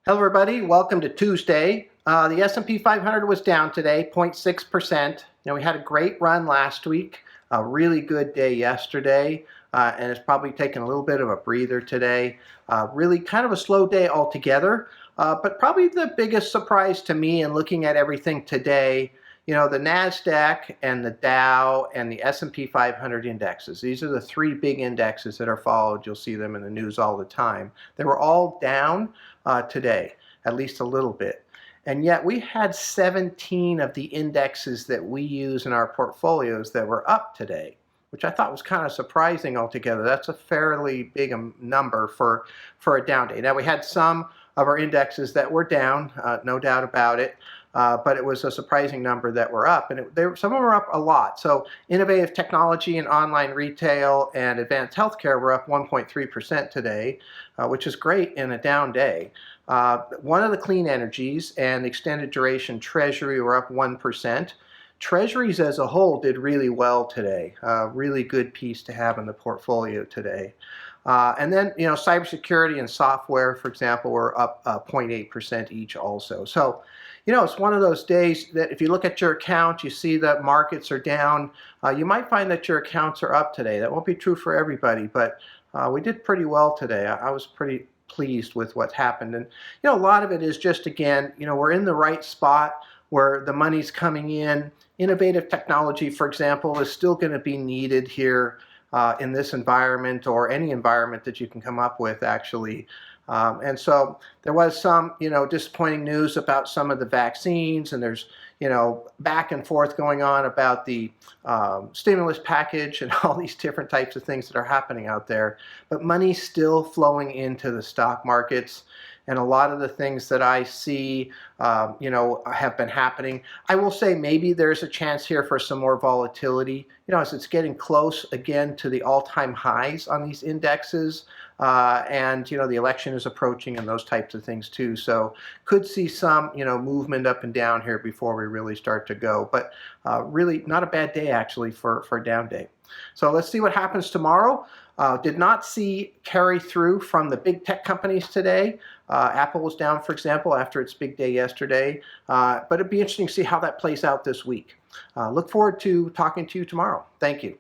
Hello everybody, welcome to Tuesday. The S&P 500 was down today, 0.6%. We had a great run last week, a really good day yesterday, and it's probably taken a little bit of a breather today. Really kind of a slow day altogether, but probably the biggest surprise to me in looking at everything today, the NASDAQ and the Dow and the S&P 500 indexes. These are the three big indexes that are followed. You'll see them in the news all the time. They were all down today, at least a little bit. And yet we had 17 of the indexes that we use in our portfolios that were up today, which I thought was kind of surprising altogether. That's a fairly big number for a down day. Now we had some of our indexes that were down, no doubt about it. But it was a surprising number that were up, and some of them were up a lot. So innovative technology and online retail and advanced healthcare were up 1.3% today, which is great in a down day. One of the clean energies and extended duration treasury were up 1%. Treasuries as a whole did really well today. Really good piece to have in the portfolio today. And then, cybersecurity and software, for example, were up 0.8% each also. So, it's one of those days that if you look at your account, you see that markets are down. You might find that your accounts are up today. That won't be true for everybody, but we did pretty well today. I was pretty pleased with what happened. And, a lot of it is just, again, we're in the right spot where the money's coming in. Innovative technology, for example, is still going to be needed here in this environment or any environment that you can come up with, actually. And so there was some, disappointing news about some of the vaccines, and there's, back and forth going on about the stimulus package and all these different types of things that are happening out there. But money's still flowing into the stock markets. And a lot of the things that I see, have been happening. I will say maybe there's a chance here for some more volatility, as it's getting close again to the all-time highs on these indexes. And, the election is approaching and those types of things too. So could see some, movement up and down here before we really start to go. But really not a bad day, actually, for a down day. So let's see what happens tomorrow. Did not see carry through from the big tech companies today. Apple was down, for example, after its big day yesterday. But it'd be interesting to see how that plays out this week. Look forward to talking to you tomorrow. Thank you.